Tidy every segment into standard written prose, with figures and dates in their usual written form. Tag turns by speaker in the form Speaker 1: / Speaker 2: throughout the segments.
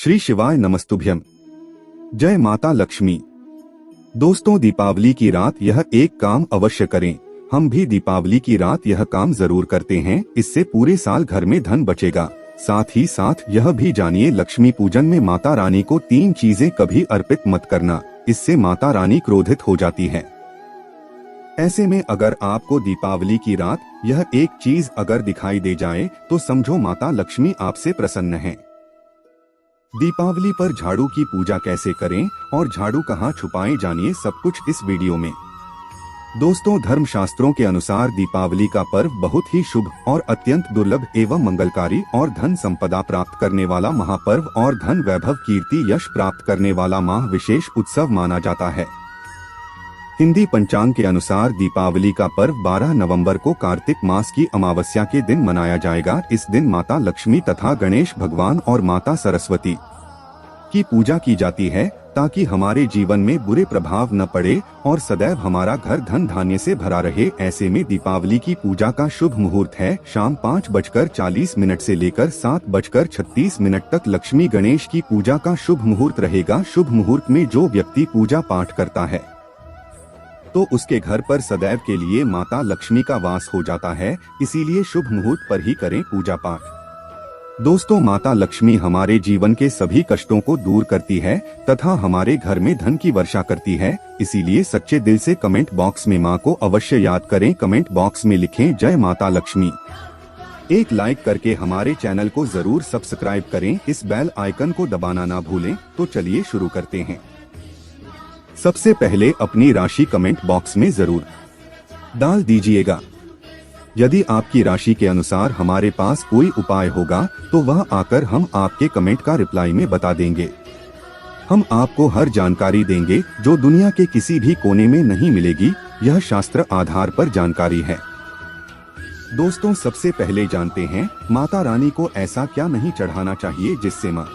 Speaker 1: श्री शिवाय नमस्तुभ्यम। जय माता लक्ष्मी। दोस्तों, दीपावली की रात यह एक काम अवश्य करें। हम भी दीपावली की रात यह काम जरूर करते हैं। इससे पूरे साल घर में धन बचेगा। साथ ही साथ यह भी जानिए, लक्ष्मी पूजन में माता रानी को 3 चीजें कभी अर्पित मत करना, इससे माता रानी क्रोधित हो जाती है। ऐसे में अगर आपको दीपावली की रात यह एक चीज अगर दिखाई दे जाए तो समझो माता लक्ष्मी आपसे प्रसन्न है। दीपावली पर झाड़ू की पूजा कैसे करें और झाड़ू कहाँ छुपाएं, जानिए सब कुछ इस वीडियो में। दोस्तों, धर्मशास्त्रों के अनुसार दीपावली का पर्व बहुत ही शुभ और अत्यंत दुर्लभ एवं मंगलकारी और धन संपदा प्राप्त करने वाला महापर्व और धन वैभव कीर्ति यश प्राप्त करने वाला माह विशेष उत्सव माना जाता है। हिंदी पंचांग के अनुसार दीपावली का पर्व 12 नवंबर को कार्तिक मास की अमावस्या के दिन मनाया जाएगा। इस दिन माता लक्ष्मी तथा गणेश भगवान और माता सरस्वती की पूजा की जाती है ताकि हमारे जीवन में बुरे प्रभाव न पड़े और सदैव हमारा घर धन धान्य से भरा रहे। ऐसे में दीपावली की पूजा का शुभ मुहूर्त है शाम 5:40 से लेकर 7:36 तक। लक्ष्मी गणेश की पूजा का शुभ मुहूर्त रहेगा। शुभ मुहूर्त में जो व्यक्ति पूजा पाठ करता है तो उसके घर पर सदैव के लिए माता लक्ष्मी का वास हो जाता है। इसीलिए शुभ मुहूर्त पर ही करें पूजा पाठ। दोस्तों, माता लक्ष्मी हमारे जीवन के सभी कष्टों को दूर करती है तथा हमारे घर में धन की वर्षा करती है। इसीलिए सच्चे दिल से कमेंट बॉक्स में माँ को अवश्य याद करें। कमेंट बॉक्स में लिखें जय माता लक्ष्मी। एक लाइक करके हमारे चैनल को जरूर सब्सक्राइब करें। इस बेल आइकन को दबाना ना भूलें। तो चलिए शुरू करते हैं। सबसे पहले अपनी राशि कमेंट बॉक्स में जरूर डाल दीजिएगा। यदि आपकी राशि के अनुसार हमारे पास कोई उपाय होगा तो वह आकर हम आपके कमेंट का रिप्लाई में बता देंगे। हम आपको हर जानकारी देंगे जो दुनिया के किसी भी कोने में नहीं मिलेगी। यह शास्त्र आधार पर जानकारी है। दोस्तों, सबसे पहले जानते हैं माता रानी को ऐसा क्या नहीं चढ़ाना चाहिए जिससे माँ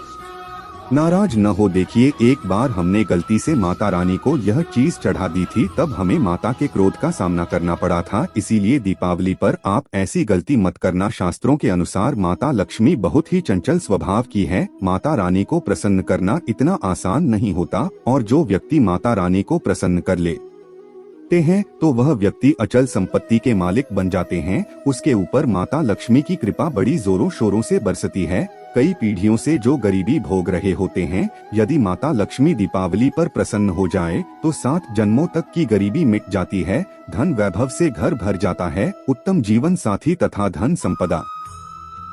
Speaker 1: नाराज न हो। देखिए, एक बार हमने गलती से माता रानी को यह चीज चढ़ा दी थी, तब हमें माता के क्रोध का सामना करना पड़ा था। इसीलिए दीपावली पर आप ऐसी गलती मत करना। शास्त्रों के अनुसार माता लक्ष्मी बहुत ही चंचल स्वभाव की है। माता रानी को प्रसन्न करना इतना आसान नहीं होता और जो व्यक्ति माता रानी को प्रसन्न कर लेते हैं तो वह व्यक्ति अचल संपत्ति के मालिक बन जाते हैं। उसके ऊपर माता लक्ष्मी की कृपा बड़ी जोरों शोरों से बरसती है। कई पीढ़ियों से जो गरीबी भोग रहे होते हैं, यदि माता लक्ष्मी दीपावली पर प्रसन्न हो जाए तो 7 जन्मों तक की गरीबी मिट जाती है। धन वैभव से घर भर जाता है। उत्तम जीवन साथी तथा धन संपदा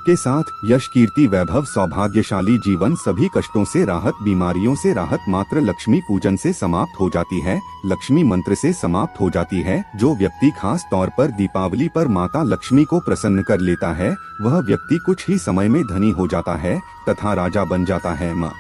Speaker 1: के साथ यश कीर्ति वैभव सौभाग्यशाली जीवन, सभी कष्टों से राहत, बीमारियों से राहत मात्र लक्ष्मी पूजन से समाप्त हो जाती है। लक्ष्मी मंत्र से समाप्त हो जाती है। जो व्यक्ति खास तौर पर दीपावली पर माता लक्ष्मी को प्रसन्न कर लेता है वह व्यक्ति कुछ ही समय में धनी हो जाता है तथा राजा बन जाता है। माँ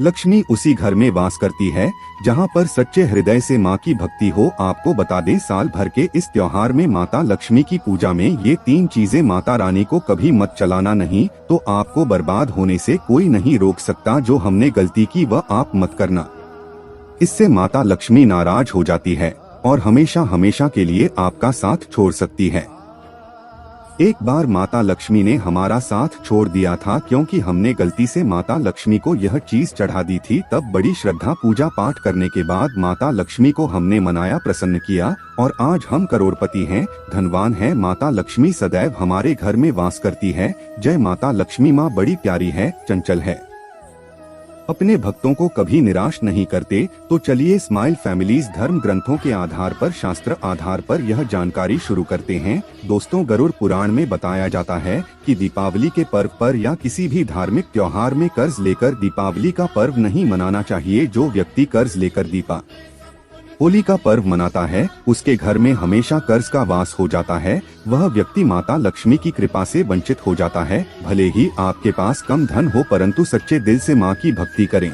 Speaker 1: लक्ष्मी उसी घर में वास करती है जहां पर सच्चे हृदय से मां की भक्ति हो। आपको बता दें, साल भर के इस त्योहार में माता लक्ष्मी की पूजा में ये 3 चीजें माता रानी को कभी मत चलाना, नहीं तो आपको बर्बाद होने से कोई नहीं रोक सकता। जो हमने गलती की वह आप मत करना, इससे माता लक्ष्मी नाराज हो जाती है और हमेशा हमेशा के लिए आपका साथ छोड़ सकती है। एक बार माता लक्ष्मी ने हमारा साथ छोड़ दिया था क्योंकि हमने गलती से माता लक्ष्मी को यह चीज चढ़ा दी थी। तब बड़ी श्रद्धा पूजा पाठ करने के बाद माता लक्ष्मी को हमने मनाया, प्रसन्न किया और आज हम करोड़पति हैं, धनवान हैं। माता लक्ष्मी सदैव हमारे घर में वास करती है। जय माता लक्ष्मी। माँ बड़ी प्यारी है, चंचल है, अपने भक्तों को कभी निराश नहीं करते। तो चलिए स्माइल फैमिलीज धर्म ग्रंथों के आधार पर, शास्त्र आधार पर यह जानकारी शुरू करते हैं। दोस्तों, गरुड़ पुराण में बताया जाता है कि दीपावली के पर्व पर या किसी भी धार्मिक त्योहार में कर्ज लेकर दीपावली का पर्व नहीं मनाना चाहिए। जो व्यक्ति कर्ज लेकर होली का पर्व मनाता है उसके घर में हमेशा कर्ज का वास हो जाता है। वह व्यक्ति माता लक्ष्मी की कृपा से वंचित हो जाता है। भले ही आपके पास कम धन हो परंतु सच्चे दिल से माँ की भक्ति करें।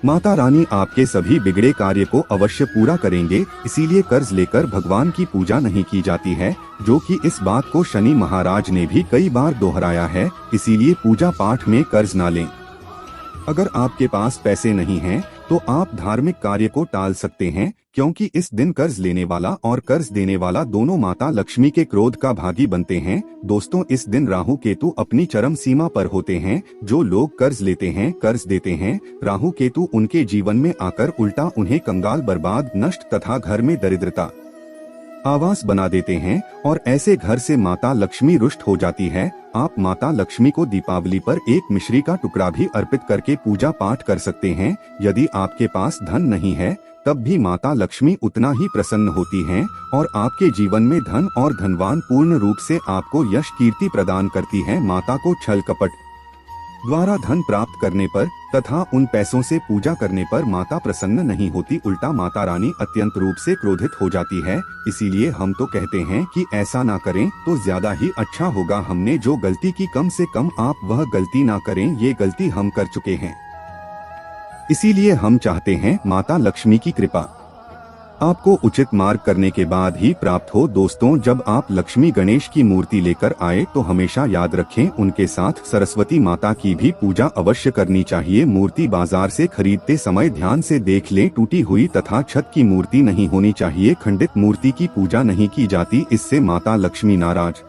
Speaker 1: माता रानी आपके सभी बिगड़े कार्य को अवश्य पूरा करेंगे। इसीलिए कर्ज लेकर भगवान की पूजा नहीं की जाती है, जो कि इस बात को शनि महाराज ने भी कई बार दोहराया है। इसीलिए पूजा पाठ में कर्ज ना लें। अगर आपके पास पैसे नहीं हैं तो आप धार्मिक कार्य को टाल सकते हैं, क्योंकि इस दिन कर्ज लेने वाला और कर्ज देने वाला दोनों माता लक्ष्मी के क्रोध का भागी बनते हैं। दोस्तों, इस दिन राहु केतु अपनी चरम सीमा पर होते हैं। जो लोग कर्ज लेते हैं, कर्ज देते हैं, राहु केतु उनके जीवन में आकर उल्टा उन्हें कंगाल, बर्बाद, नष्ट तथा घर में दरिद्रता आवास बना देते हैं और ऐसे घर से माता लक्ष्मी रुष्ट हो जाती है। आप माता लक्ष्मी को दीपावली पर एक मिश्री का टुकड़ा भी अर्पित करके पूजा पाठ कर सकते हैं। यदि आपके पास धन नहीं है, तब भी माता लक्ष्मी उतना ही प्रसन्न होती हैं और आपके जीवन में धन और धनवान पूर्ण रूप से आपको यश कीर्ति प्रदान करती है। माता को छल कपट द्वारा धन प्राप्त करने पर तथा उन पैसों से पूजा करने पर माता प्रसन्न नहीं होती, उल्टा माता रानी अत्यंत रूप से क्रोधित हो जाती है। इसीलिए हम तो कहते हैं कि ऐसा ना करें तो ज्यादा ही अच्छा होगा। हमने जो गलती की, कम से कम आप वह गलती ना करें। ये गलती हम कर चुके हैं, इसीलिए हम चाहते हैं माता लक्ष्मी की कृपा आपको उचित मार्ग करने के बाद ही प्राप्त हो। दोस्तों, जब आप लक्ष्मी गणेश की मूर्ति लेकर आए तो हमेशा याद रखें, उनके साथ सरस्वती माता की भी पूजा अवश्य करनी चाहिए। मूर्ति बाजार से खरीदते समय ध्यान से देख लें, टूटी हुई तथा छत की मूर्ति नहीं होनी चाहिए। खंडित मूर्ति की पूजा नहीं की जाती, इससे माता लक्ष्मी नाराज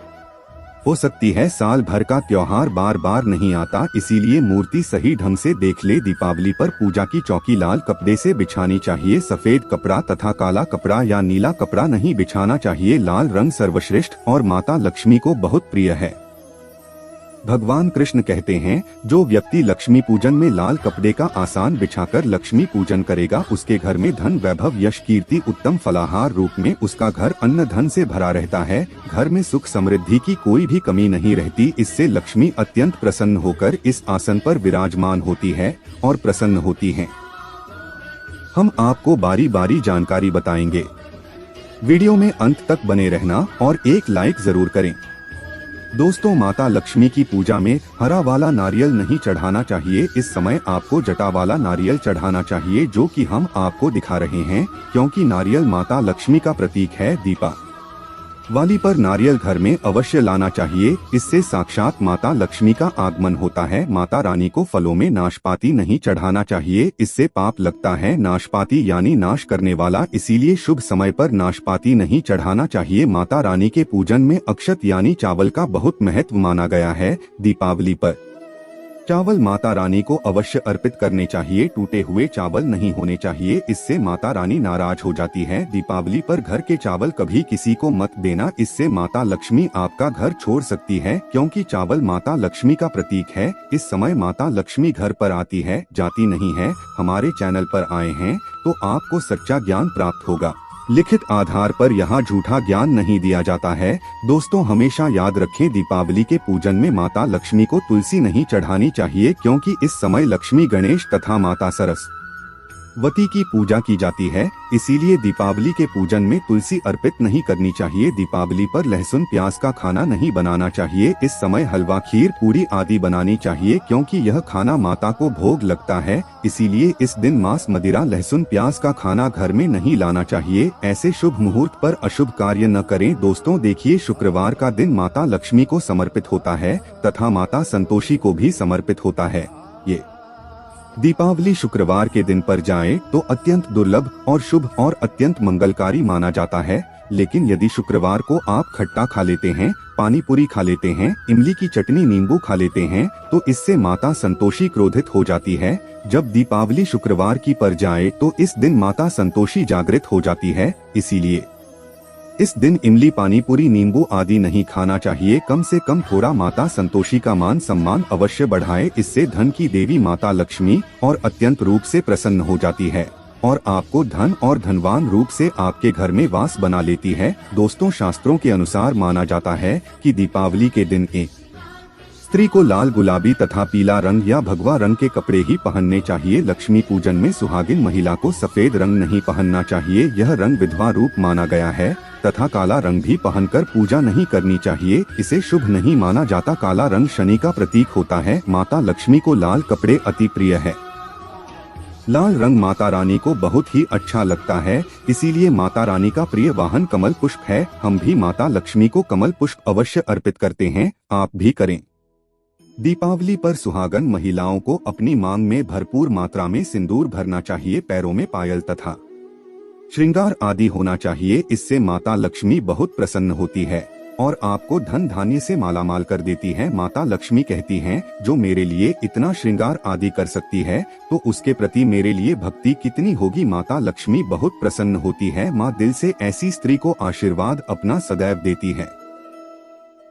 Speaker 1: हो सकती है। साल भर का त्योहार बार बार नहीं आता, इसीलिए मूर्ति सही ढंग से देख ले। दीपावली पर पूजा की चौकी लाल कपड़े से बिछानी चाहिए। सफेद कपड़ा तथा काला कपड़ा या नीला कपड़ा नहीं बिछाना चाहिए। लाल रंग सर्वश्रेष्ठ और माता लक्ष्मी को बहुत प्रिय है। भगवान कृष्ण कहते हैं, जो व्यक्ति लक्ष्मी पूजन में लाल कपड़े का आसान बिछाकर लक्ष्मी पूजन करेगा, उसके घर में धन, वैभव, यश, कीर्ति, उत्तम फलाहार रूप में उसका घर अन्न धन से भरा रहता है। घर में सुख समृद्धि की कोई भी कमी नहीं रहती। इससे लक्ष्मी अत्यंत प्रसन्न होकर इस आसन पर विराजमान होती है और प्रसन्न होती हैं। हम आपको बारी बारी जानकारी बताएंगे। वीडियो में अंत तक बने रहना और एक लाइक जरूर करें। दोस्तों, माता लक्ष्मी की पूजा में हरा वाला नारियल नहीं चढ़ाना चाहिए। इस समय आपको जटा वाला नारियल चढ़ाना चाहिए, जो कि हम आपको दिखा रहे हैं, क्योंकि नारियल माता लक्ष्मी का प्रतीक है। दीपावली पर नारियल घर में अवश्य लाना चाहिए, इससे साक्षात माता लक्ष्मी का आगमन होता है। माता रानी को फलों में नाशपाती नहीं चढ़ाना चाहिए, इससे पाप लगता है। नाशपाती यानी नाश करने वाला, इसीलिए शुभ समय पर नाशपाती नहीं चढ़ाना चाहिए। माता रानी के पूजन में अक्षत यानी चावल का बहुत महत्व माना गया है। दीपावली पर चावल माता रानी को अवश्य अर्पित करने चाहिए। टूटे हुए चावल नहीं होने चाहिए, इससे माता रानी नाराज हो जाती है। दीपावली पर घर के चावल कभी किसी को मत देना, इससे माता लक्ष्मी आपका घर छोड़ सकती है, क्योंकि चावल माता लक्ष्मी का प्रतीक है। इस समय माता लक्ष्मी घर पर आती है, जाती नहीं है। हमारे चैनल पर आए हैं तो आपको सच्चा ज्ञान प्राप्त होगा। लिखित आधार पर यहाँ झूठा ज्ञान नहीं दिया जाता है। दोस्तों, हमेशा याद रखें, दीपावली के पूजन में माता लक्ष्मी को तुलसी नहीं चढ़ानी चाहिए, क्योंकि इस समय लक्ष्मी, गणेश तथा माता सरस्वती की पूजा की जाती है। इसीलिए दीपावली के पूजन में तुलसी अर्पित नहीं करनी चाहिए। दीपावली पर लहसुन प्याज का खाना नहीं बनाना चाहिए। इस समय हलवा, खीर, पूरी आदि बनानी चाहिए, क्योंकि यह खाना माता को भोग लगता है। इसीलिए इस दिन मांस, मदिरा, लहसुन प्याज का खाना घर में नहीं लाना चाहिए। ऐसे शुभ मुहूर्त पर अशुभ कार्य न करें। दोस्तों, देखिए, शुक्रवार का दिन माता लक्ष्मी को समर्पित होता है तथा माता संतोषी को भी समर्पित होता है। ये दीपावली शुक्रवार के दिन पर जाए तो अत्यंत दुर्लभ और शुभ और अत्यंत मंगलकारी माना जाता है। लेकिन यदि शुक्रवार को आप खट्टा खा लेते हैं, पानी पूरी खा लेते हैं, इमली की चटनी, नींबू खा लेते हैं, तो इससे माता संतोषी क्रोधित हो जाती है। जब दीपावली शुक्रवार की पर जाए तो इस दिन माता संतोषी जागृत हो जाती है। इसीलिए इस दिन इमली, पानी पूरी, नींबू आदि नहीं खाना चाहिए। कम से कम थोड़ा माता संतोषी का मान सम्मान अवश्य बढ़ाए। इससे धन की देवी माता लक्ष्मी और अत्यंत रूप से प्रसन्न हो जाती है और आपको धन और धनवान रूप से आपके घर में वास बना लेती है। दोस्तों, शास्त्रों के अनुसार माना जाता है कि दीपावली के दिन एक स्त्री को लाल, गुलाबी तथा पीला रंग या भगवा रंग के कपड़े ही पहनने चाहिए। लक्ष्मी पूजन में सुहागिन महिला को सफेद रंग नहीं पहनना चाहिए, यह रंग विधवा रूप माना गया है। तथा काला रंग भी पहनकर पूजा नहीं करनी चाहिए, इसे शुभ नहीं माना जाता। काला रंग शनि का प्रतीक होता है। माता लक्ष्मी को लाल कपड़े अति प्रिय है। लाल रंग माता रानी को बहुत ही अच्छा लगता है, इसीलिए माता रानी का प्रिय वाहन कमल पुष्प है। हम भी माता लक्ष्मी को कमल पुष्प अवश्य अर्पित करते हैं, आप भी करें। दीपावली पर सुहागन महिलाओं को अपनी मांग में भरपूर मात्रा में सिंदूर भरना चाहिए। पैरों में पायल तथा श्रृंगार आदि होना चाहिए। इससे माता लक्ष्मी बहुत प्रसन्न होती है और आपको धन धान्य से मालामाल कर देती है। माता लक्ष्मी कहती हैं, जो मेरे लिए इतना श्रृंगार आदि कर सकती है तो उसके प्रति मेरे लिए भक्ति कितनी होगी। माता लक्ष्मी बहुत प्रसन्न होती है। माँ दिल से ऐसी स्त्री को आशीर्वाद अपना सदैव देती है,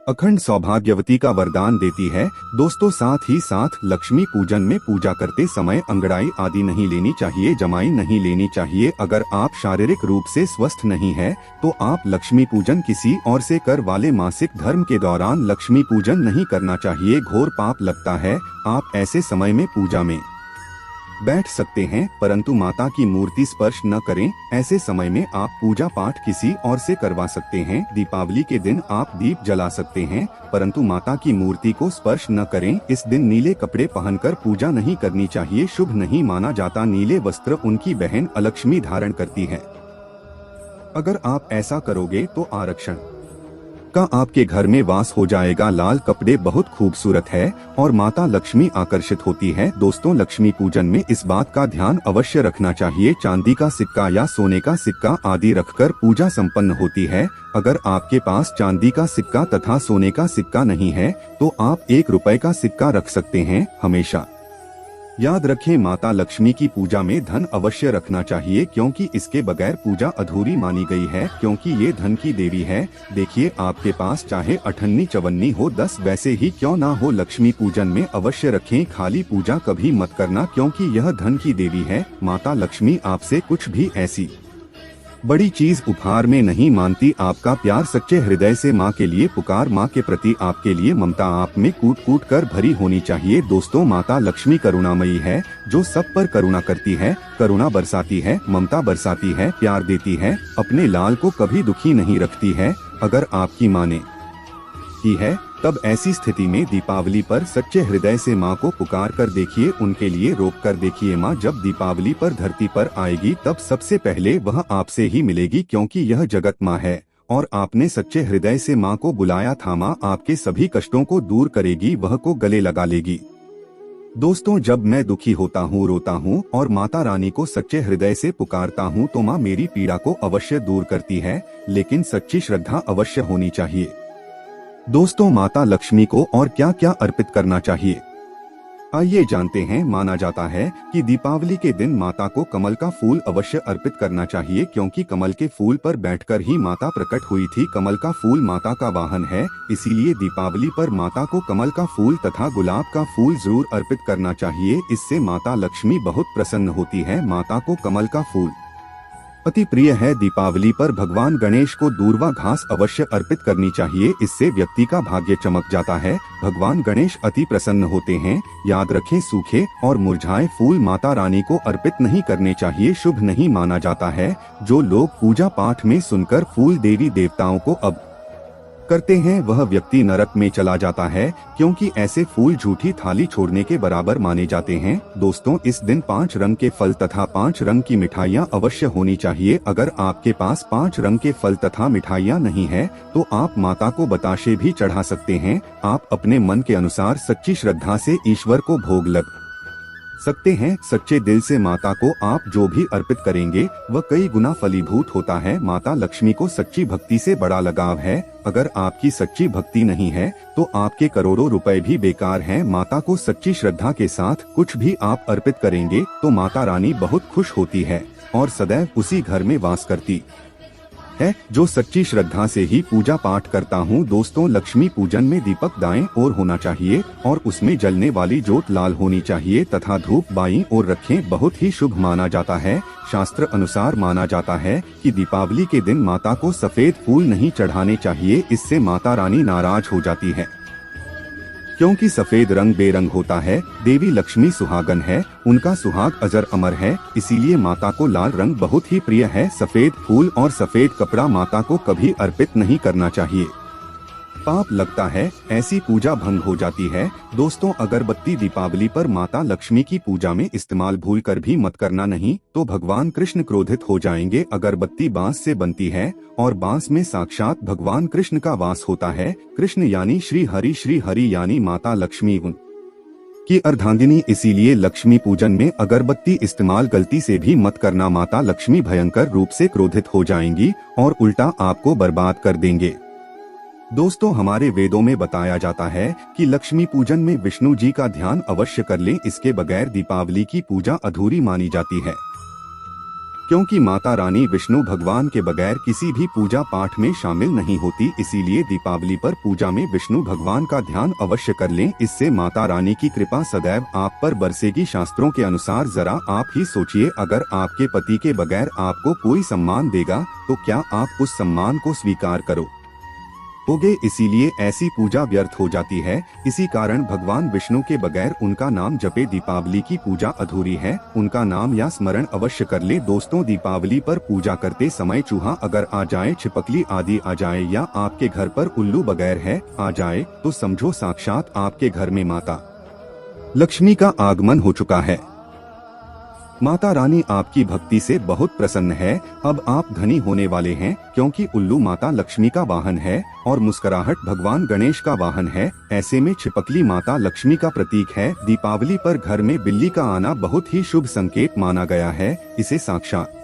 Speaker 1: अखंड सौभाग्यवती का वरदान देती है। दोस्तों, साथ ही साथ लक्ष्मी पूजन में पूजा करते समय अंगड़ाई आदि नहीं लेनी चाहिए, जमाई नहीं लेनी चाहिए। अगर आप शारीरिक रूप से स्वस्थ नहीं है तो आप लक्ष्मी पूजन किसी और से कर वाले मासिक धर्म के दौरान लक्ष्मी पूजन नहीं करना चाहिए। घोर पाप लगता है। आप ऐसे समय में पूजा में बैठ सकते हैं परंतु माता की मूर्ति स्पर्श न करें। ऐसे समय में आप पूजा पाठ किसी और से करवा सकते हैं। दीपावली के दिन आप दीप जला सकते हैं परंतु माता की मूर्ति को स्पर्श न करें। इस दिन नीले कपड़े पहनकर पूजा नहीं करनी चाहिए, शुभ नहीं माना जाता। नीले वस्त्र उनकी बहन अलक्ष्मी धारण करती है। अगर आप ऐसा करोगे तो आरक्षण का आपके घर में वास हो जाएगा। लाल कपड़े बहुत खूबसूरत है और माता लक्ष्मी आकर्षित होती है। दोस्तों, लक्ष्मी पूजन में इस बात का ध्यान अवश्य रखना चाहिए, चांदी का सिक्का या सोने का सिक्का आदि रखकर पूजा संपन्न होती है। अगर आपके पास चांदी का सिक्का तथा सोने का सिक्का नहीं है तो आप 1 रुपए का सिक्का रख सकते हैं। हमेशा याद रखें, माता लक्ष्मी की पूजा में धन अवश्य रखना चाहिए क्योंकि इसके बगैर पूजा अधूरी मानी गई है, क्योंकि ये धन की देवी है। देखिए, आपके पास चाहे 98 54 हो 10 वैसे ही क्यों ना हो, लक्ष्मी पूजन में अवश्य रखें। खाली पूजा कभी मत करना क्योंकि यह धन की देवी है। माता लक्ष्मी आपसे कुछ भी ऐसी बड़ी चीज उपहार में नहीं मानती। आपका प्यार सच्चे हृदय से माँ के लिए पुकार, माँ के प्रति आपके लिए ममता आप में कूट कूट कर भरी होनी चाहिए। दोस्तों, माता लक्ष्मी करुणामयी है, जो सब पर करुणा करती है, करुणा बरसाती है, ममता बरसाती है, प्यार देती है, अपने लाल को कभी दुखी नहीं रखती है। अगर आपकी माँ ने की है तब ऐसी स्थिति में दीपावली पर सच्चे हृदय से माँ को पुकार कर देखिए, उनके लिए रोक कर देखिए। माँ जब दीपावली पर धरती पर आएगी तब सबसे पहले वह आपसे ही मिलेगी क्योंकि यह जगत माँ है और आपने सच्चे हृदय से माँ को बुलाया था। माँ आपके सभी कष्टों को दूर करेगी, वह को गले लगा लेगी। दोस्तों, जब मैं दुखी होता हूँ, रोता हूँ और माता रानी को सच्चे हृदय से पुकारता हूँ तो माँ मेरी पीड़ा को अवश्य दूर करती है, लेकिन सच्ची श्रद्धा अवश्य होनी चाहिए। दोस्तों, माता लक्ष्मी को और क्या क्या अर्पित करना चाहिए, आइए जानते हैं। माना जाता है कि दीपावली के दिन माता को कमल का फूल अवश्य अर्पित करना चाहिए क्योंकि कमल के फूल पर बैठकर ही माता प्रकट हुई थी। कमल का फूल माता का वाहन है, इसीलिए दीपावली पर माता को कमल का फूल तथा गुलाब का फूल जरूर अर्पित करना चाहिए। इससे माता लक्ष्मी बहुत प्रसन्न होती है। माता को कमल का फूल अति प्रिय है। दीपावली पर भगवान गणेश को दूर्वा घास अवश्य अर्पित करनी चाहिए, इससे व्यक्ति का भाग्य चमक जाता है। भगवान गणेश अति प्रसन्न होते हैं। याद रखें, सूखे और मुरझाए फूल माता रानी को अर्पित नहीं करने चाहिए, शुभ नहीं माना जाता है। जो लोग पूजा पाठ में सुनकर फूल देवी देवताओं को अब करते हैं वह व्यक्ति नरक में चला जाता है क्योंकि ऐसे फूल झूठी थाली छोड़ने के बराबर माने जाते हैं। दोस्तों, इस दिन 5 रंग के फल तथा 5 रंग की मिठाइयाँ अवश्य होनी चाहिए। अगर आपके पास 5 रंग के फल तथा मिठाइयाँ नहीं है तो आप माता को बताशे भी चढ़ा सकते हैं। आप अपने मन के अनुसार सच्ची श्रद्धा से ईश्वर को भोग लग सकते हैं। सच्चे दिल से माता को आप जो भी अर्पित करेंगे वह कई गुना फलीभूत होता है। माता लक्ष्मी को सच्ची भक्ति से बड़ा लगाव है। अगर आपकी सच्ची भक्ति नहीं है तो आपके करोड़ों रुपए भी बेकार हैं। माता को सच्ची श्रद्धा के साथ कुछ भी आप अर्पित करेंगे तो माता रानी बहुत खुश होती है और सदैव उसी घर में वास करती है जो सच्ची श्रद्धा से ही पूजा पाठ करता हूँ। दोस्तों, लक्ष्मी पूजन में दीपक दाएं ओर होना चाहिए और उसमें जलने वाली जोत लाल होनी चाहिए तथा धूप बाईं ओर रखें, बहुत ही शुभ माना जाता है। शास्त्र अनुसार माना जाता है कि दीपावली के दिन माता को सफेद फूल नहीं चढ़ाने चाहिए, इससे माता रानी नाराज हो जाती है क्योंकि सफेद रंग बेरंग होता है। देवी लक्ष्मी सुहागन है, उनका सुहाग अजर अमर है, इसीलिए माता को लाल रंग बहुत ही प्रिय है। सफेद फूल और सफेद कपड़ा माता को कभी अर्पित नहीं करना चाहिए। पाप लगता है, ऐसी पूजा भंग हो जाती है। दोस्तों, अगरबत्ती दीपावली पर माता लक्ष्मी की पूजा में इस्तेमाल भूल कर भी मत करना, नहीं तो भगवान कृष्ण क्रोधित हो जाएंगे। अगरबत्ती बांस से बनती है और बांस में साक्षात भगवान कृष्ण का वास होता है। कृष्ण यानी श्री हरि यानी माता लक्ष्मी की अर्धांगिनी, इसीलिए लक्ष्मी पूजन में अगरबत्ती इस्तेमाल गलती से भी मत करना। माता लक्ष्मी भयंकर रूप से क्रोधित हो जाएंगी और उल्टा आपको बर्बाद कर देंगे। दोस्तों, हमारे वेदों में बताया जाता है कि लक्ष्मी पूजन में विष्णु जी का ध्यान अवश्य कर लें, इसके बगैर दीपावली की पूजा अधूरी मानी जाती है। क्योंकि माता रानी विष्णु भगवान के बगैर किसी भी पूजा पाठ में शामिल नहीं होती, इसीलिए दीपावली पर पूजा में विष्णु भगवान का ध्यान अवश्य कर लें। इससे माता रानी की कृपा सदैव आप पर बरसेगी। शास्त्रों के अनुसार जरा आप ही सोचिए, अगर आपके पति के बगैर आपको कोई सम्मान देगा तो क्या आप उस सम्मान को स्वीकार करोगे? इसीलिए ऐसी पूजा व्यर्थ हो जाती है। इसी कारण भगवान विष्णु के बगैर उनका नाम जपे दीपावली की पूजा अधूरी है। उनका नाम या स्मरण अवश्य कर ले। दोस्तों, दीपावली पर पूजा करते समय चूहा अगर आ जाए, छिपकली आदि आ जाए या आपके घर पर उल्लू बगैर है आ जाए तो समझो साक्षात आपके घर में माता लक्ष्मी का आगमन हो चुका है। माता रानी आपकी भक्ति से बहुत प्रसन्न है। अब आप धनी होने वाले हैं, क्योंकि उल्लू माता लक्ष्मी का वाहन है और मुस्कुराहट भगवान गणेश का वाहन है। ऐसे में छिपकली माता लक्ष्मी का प्रतीक है। दीपावली पर घर में बिल्ली का आना बहुत ही शुभ संकेत माना गया है। इसे साक्षात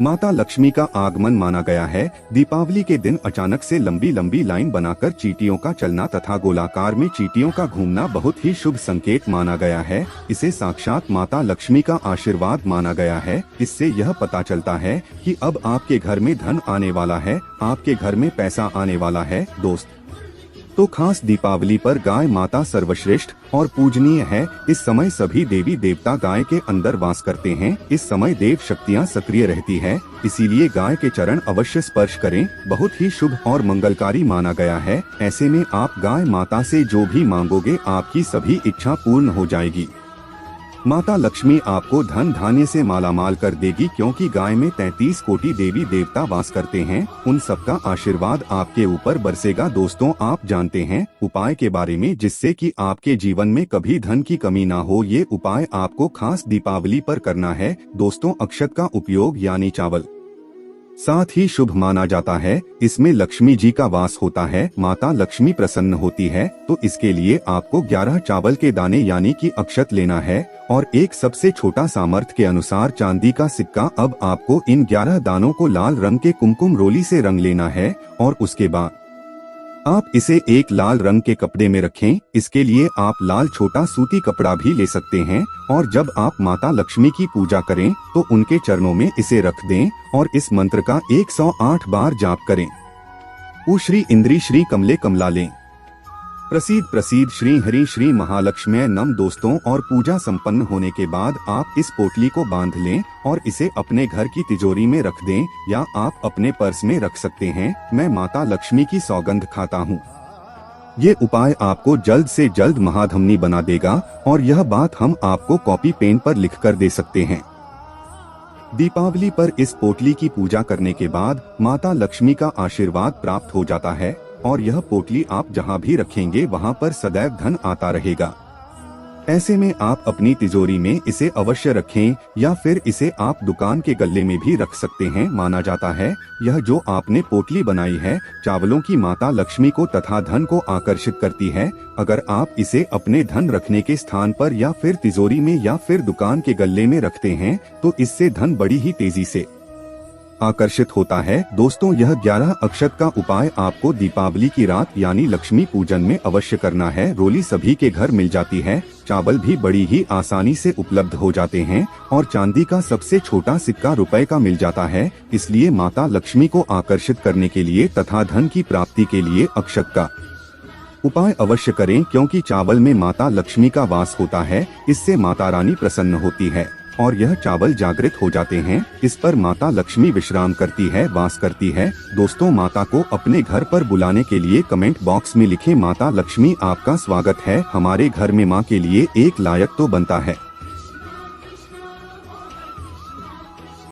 Speaker 1: माता लक्ष्मी का आगमन माना गया है। दीपावली के दिन अचानक से लंबी लंबी लाइन बनाकर चींटियों का चलना तथा गोलाकार में चींटियों का घूमना बहुत ही शुभ संकेत माना गया है। इसे साक्षात माता लक्ष्मी का आशीर्वाद माना गया है। इससे यह पता चलता है कि अब आपके घर में धन आने वाला है, आपके घर में पैसा आने वाला है। दोस्त, तो खास दीपावली पर गाय माता सर्वश्रेष्ठ और पूजनीय है। इस समय सभी देवी देवता गाय के अंदर वास करते हैं। इस समय देव शक्तियाँ सक्रिय रहती है, इसीलिए गाय के चरण अवश्य स्पर्श करें। बहुत ही शुभ और मंगलकारी माना गया है। ऐसे में आप गाय माता से जो भी मांगोगे आपकी सभी इच्छा पूर्ण हो जाएगी। माता लक्ष्मी आपको धन धान्य से मालामाल कर देगी, क्योंकि गाय में 33 कोटि देवी देवता वास करते हैं। उन सबका आशीर्वाद आपके ऊपर बरसेगा। दोस्तों, आप जानते हैं उपाय के बारे में जिससे कि आपके जीवन में कभी धन की कमी ना हो। ये उपाय आपको खास दीपावली पर करना है। दोस्तों, अक्षत का उपयोग यानी चावल साथ ही शुभ माना जाता है। इसमें लक्ष्मी जी का वास होता है, माता लक्ष्मी प्रसन्न होती है। तो इसके लिए आपको 11 चावल के दाने यानी कि अक्षत लेना है और एक सबसे छोटा सामर्थ्य के अनुसार चांदी का सिक्का। अब आपको इन 11 दानों को लाल रंग के कुमकुम रोली से रंग लेना है और उसके बाद आप इसे एक लाल रंग के कपड़े में रखें। इसके लिए आप लाल छोटा सूती कपड़ा भी ले सकते हैं और जब आप माता लक्ष्मी की पूजा करें तो उनके चरणों में इसे रख दें और इस मंत्र का 108 बार जाप करें। उ श्री इंद्री श्री कमले कमलाले प्रसीद प्रसीद श्री हरि श्री महालक्ष्मी नम। दोस्तों, और पूजा संपन्न होने के बाद आप इस पोटली को बांध लें और इसे अपने घर की तिजोरी में रख दें या आप अपने पर्स में रख सकते हैं। मैं माता लक्ष्मी की सौगंध खाता हूँ। ये उपाय आपको जल्द से जल्द महाधमनी बना देगा और यह बात हम आपको कॉपी पेन पर लिखकर दे सकते हैं। दीपावली पर इस पोटली की पूजा करने के बाद माता लक्ष्मी का आशीर्वाद प्राप्त हो जाता है और यह पोटली आप जहां भी रखेंगे वहां पर सदैव धन आता रहेगा। ऐसे में आप अपनी तिजोरी में इसे अवश्य रखें या फिर इसे आप दुकान के गल्ले में भी रख सकते हैं। माना जाता है यह जो आपने पोटली बनाई है चावलों की माता लक्ष्मी को तथा धन को आकर्षित करती है। अगर आप इसे अपने धन रखने के स्थान पर या फिर तिजोरी में या फिर दुकान के गल्ले में रखते हैं तो इससे धन बड़ी ही तेजी से आकर्षित होता है। दोस्तों, यह 11 अक्षत का उपाय आपको दीपावली की रात यानी लक्ष्मी पूजन में अवश्य करना है। रोली सभी के घर मिल जाती है, चावल भी बड़ी ही आसानी से उपलब्ध हो जाते हैं और चांदी का सबसे छोटा सिक्का रुपए का मिल जाता है। इसलिए माता लक्ष्मी को आकर्षित करने के लिए तथा धन की प्राप्ति के लिए अक्षत का उपाय अवश्य करें, क्योंकि चावल में माता लक्ष्मी का वास होता है। इससे माता रानी प्रसन्न होती है और यह चावल जागृत हो जाते हैं। इस पर माता लक्ष्मी विश्राम करती है, वास करती है। दोस्तों, माता को अपने घर पर बुलाने के लिए कमेंट बॉक्स में लिखें, माता लक्ष्मी आपका स्वागत है हमारे घर में। माँ के लिए एक लायक तो बनता है।